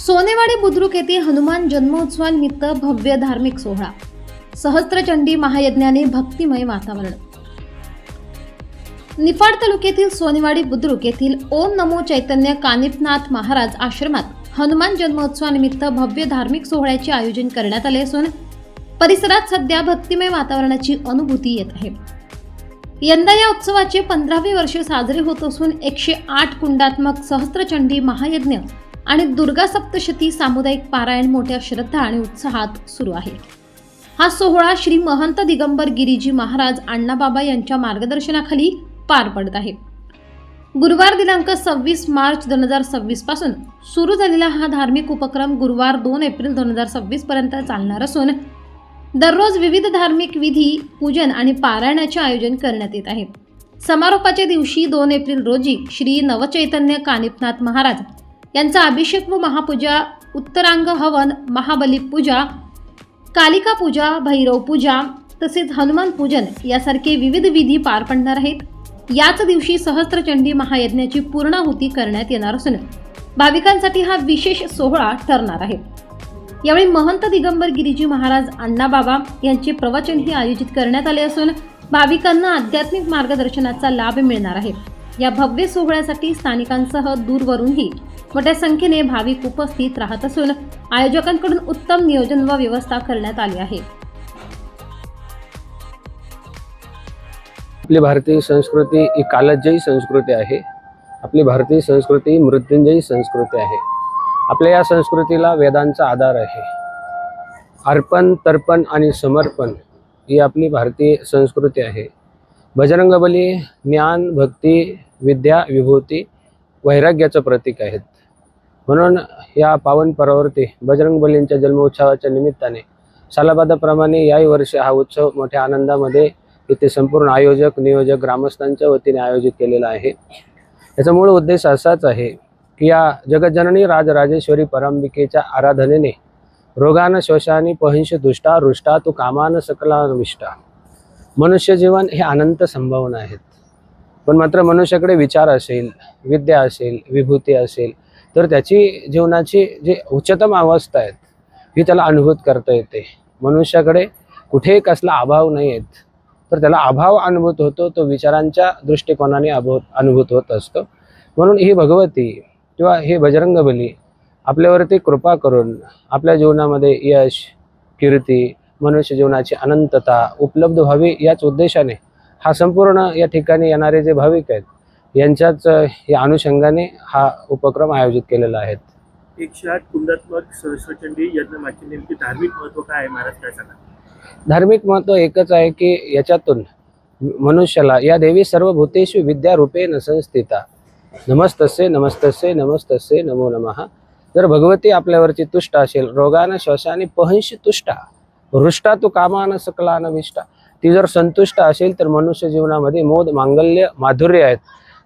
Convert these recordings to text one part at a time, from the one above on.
सोनेवाडी बुद्रुक येथे हनुमान जन्मोत्सवानिमित्त भव्य धार्मिक सोहळा। सहस्त्रचंडी महायज्ञाने भक्तिमय वातावरण। निफाड तालुक्यातील सोनेवाडी बुद्रुक येथील ओम नमो चैतन्य कानिफनाथ महाराज आश्रमात हनुमान जन्मोत्सवानिमित्त भव्य धार्मिक सोहळ्याचे आयोजन करण्यात आले असून परिसरात सध्या भक्तिमय वातावरणाची अनुभूती येत आहे। यंदा या उत्सवाचे 15वे वर्ष साजरे होत असून 108 कुंडात्मक सहस्त्रचंडी महायज्ञ आणि दुर्गा सप्तशती सामुदायिक पारायण मोठ्या श्रद्धा आणि उत्साहात सुरू आहे। हा सोहळा श्री महंत दिगंबर गिरीजी महाराज अण्णाबाबा यांच्या मार्गदर्शनाखाली पार पडत आहे। गुरुवार दिनांक 26 मार्च 2026 पासून सुरू झालेला हा धार्मिक उपक्रम गुरुवार 2 एप्रिल 2026 पर्यंत चालणार असून दररोज विविध धार्मिक विधी, पूजन आणि पारायणाचे आयोजन करण्यात येत आहे। समारोपाच्या दिवशी 2 एप्रिल रोजी श्री नवचैतन्य कानिफनाथ महाराज यांचा अभिषेक व महापूजा, उत्तरांग हवन, महाबली पूजा, कालिका पूजा, भैरव पूजा तसेच हनुमान पूजन यासारखे विविध विधी पार पडणार आहेत। याच दिवशी सहस्त्रचंडी महायज्ञाची पूर्णाहुती करण्यात येणार असून भाविकांसाठी हा विशेष सोहळा ठरणार आहे। यावेळी महंत दिगंबर गिरीजी महाराज अण्णाबाबा यांचे प्रवचनही आयोजित करण्यात आले असून भाविकांना आध्यात्मिक मार्गदर्शनाचा लाभ मिळणार आहे। या भव्य सोहळ्यासाठी स्थानिकांसह दूरवरूनही मोठ्या संख्येने भाविक उपस्थित राहत असून आयोजकांकडून उत्तम नियोजन व व्यवस्था करण्यात आली आहे। आपली भारतीय संस्कृती ही कालजयी संस्कृती आहे। आपली भारतीय संस्कृती ही मृत्युंजयी संस्कृती आहे। आपल्या या संस्कृतीला वेदांचा आधार आहे। अर्पण, तर्पण आणि समर्पण ही आपली भारतीय संस्कृती आहे। बजरंगबली ज्ञान, भक्ती, विद्या, विभूती, वैराग्याचं प्रतीक आहेत। म्हणून या पावन पर्वावरती बजरंगबलींच्या जन्मोत्सवाच्या निमित्ताने सालाबादाप्रमाणे याही वर्षी हा उत्सव मोठ्या आनंदामध्ये इथे संपूर्ण आयोजक, नियोजक, ग्रामस्थांच्या वतीने आयोजित केलेला आहे। याचा मूळ उद्देश असाच आहे की या जगज्जननी राजराजेश्वरी परांबिकेच्या आराधनेने रोगान शोषानी पहिंश दुष्टा रुष्टा तू कामान सकला विष्टा। मनुष्य जीवन हे अनंत संभावना आहेत, पण मात्र मनुष्याकडे विचार असेल, विद्या असेल, विभूती असेल तर त्याची जीवनाची जी उच्चतम अवस्था आहेत ही त्याला अनुभूत करता येते। मनुष्याकडे कुठेही कसला अभाव नाही आहेत, तर त्याला अभाव अनुभूत होतो, तो विचारांच्या दृष्टिकोनाने अनुभूत होत असतो। म्हणून ही भगवती किंवा हे बजरंगबली आपल्यावरती कृपा करून आपल्या जीवनामध्ये यश, कीर्ती, मनुष्य जीवनाची अनंतता उपलब्ध व्हावी याच उद्देशाने हा संपूर्ण या ठिकाणी येणारे जे भाविक आहेत यांच्याच या अनुषंगाने हा उपक्रम आयोजित केलेला आहे। 108 कुंडात्मक सहस्त्रचंडी यज्ञाचे नेमके धार्मिक महत्व काय आहे महाराज, काय सांगा? धार्मिक महत्व एकच आहे की याच्यातून मनुष्याला या देवी सर्वभूतेषु विद्या रूपेण संस्थिता नमस्तस्ये नमस्तस्ये नमस्तस्ये नमो नमः। जर भगवती आपल्यावरची तुष्ट असेल, रोगान श्वसानी पहिंश तुष्टा रुष्टा तू कामान सकलान विष्टा, ती जर संतुष्ट असेल तर मनुष्य जीवनामध्ये मोद, मांगल्य, माधुर्य आहेत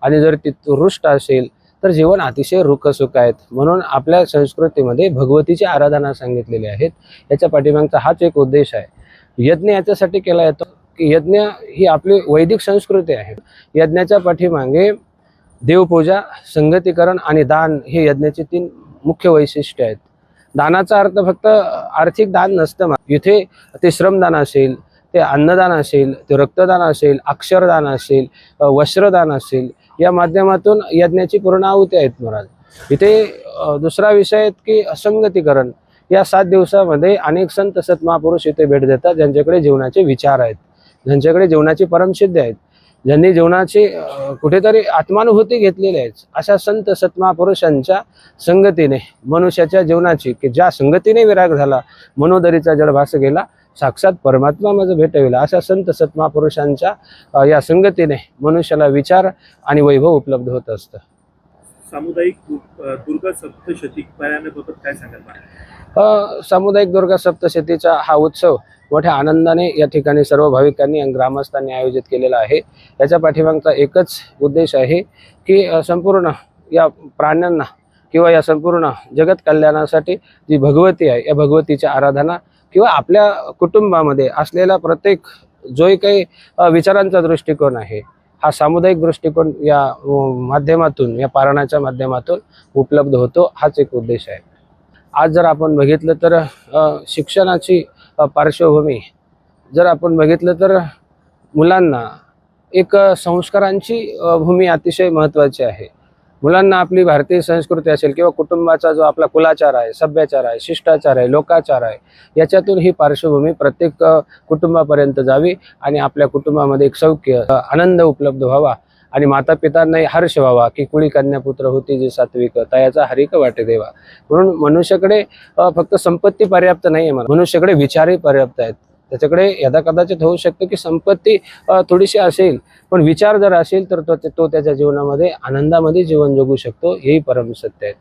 आणि जर ती रुष्ट असेल तर जीवन अतिशय रुखसुख आहेत। म्हणून आपल्या संस्कृतीमध्ये भगवतीची आराधना सांगितलेली आहेत। याच्या पाठीमागचा हाच एक उद्देश आहे। यज्ञ याच्यासाठी केला येतो की यज्ञ ही आपली वैदिक संस्कृती आहे। यज्ञाच्या पाठीमागे देवपूजा, संगतीकरण आणि दान हे यज्ञाचे 3 मुख्य वैशिष्ट्य आहेत। दानाचा अर्थ फक्त आर्थिक दान नसतं, इथे ते श्रमदान असेल, ते अन्नदान असेल, ते रक्तदान असेल, अक्षरदान असेल, वस्त्रदान असेल, या माध्यमातून यज्ञाची पूर्णाहुती आहेत महाराज। इथे दुसरा विषय आहे की असंगतीकरण। या 7 दिवसामध्ये अनेक संत सत्महापुरुष इथे भेट देतात, ज्यांच्याकडे जीवनाचे विचार आहेत, ज्यांच्याकडे जीवनाची परमसिद्धी आहेत, ज्यांनी जीवनाची कुठेतरी आत्मानुभूती घेतलेली आहे। अशा संत सत्महापुरुषांच्या संगतीने मनुष्याच्या जीवनाची की ज्या संगतीने विराग झाला, मनोदरीचा जड भास गेला, साक्षात परमात्मा माझं भेटविला, अशा संत सत्महापुरुषांच्या या संगतीने मनुष्याला विचार आणि वैभव उपलब्ध होत असतं। सामुदायिक दुर्गा सप्तशती पारायणाबाबत काय सांगाल? सामुदायिक दुर्गा सप्तशतीचा हा उत्सव मोठ्या आनंदाने या ठिकाणी सर्व भाविकांनी आणि ग्रामस्थांनी आयोजित केलेला आहे। याच्या पाठीमागचा एकच उद्देश आहे की संपूर्ण या प्राण्यांना किंवा या संपूर्ण जगत कल्याणासाठी जी भगवती आहे या भगवतीची आराधना किंवा आपल्या कुटुंबामध्ये असलेला प्रत्येक जो काही विचारांचा दृष्टिकोन आहे हा सामुदायिक दृष्टिकोन या माध्यमातून, या पारणाच्या माध्यमातून उपलब्ध होतो। हाच एक उद्देश आहे। आज जर आपण बघितलं तर शिक्षणाची पार्श्वभूमी जर आपण बघितलं तर मुलांना एक संस्कारांची भूमी अतिशय महत्त्वाची आहे. मुलांना आपली भारतीय संस्कृती असेल किंवा कुटुंबाचा जो आपला कुलाचार आहे, सभ्याचार आहे, शिष्टाचार आहे, लोकाचार आहे, याच्यातून ही पार्श्वभूमी प्रत्येक कुटुंबापर्यंत जावी आणि आपल्या कुटुंबामध्ये एक सौख्य आनंद उपलब्ध व्हावा आणि माता पितांनाही हर्ष व्हावा की कुळी कन्यापुत्र होती जी सात्विक तयाचा हरिक वाटे देवा. म्हणून मनुष्याकडे फक्त संपत्ती पर्याप्त नाही आहे, मनुष्याकडे विचारही पर्याप्त आहेत. त्याच्याकडे यदा कदाचित होऊ शकतं की संपत्ती थोडीशी असेल, पण विचार जर असेल तर तो त्याच्या जीवनामध्ये आनंदामध्ये जीवन जगू शकतो. हेही परम सत्य आहे.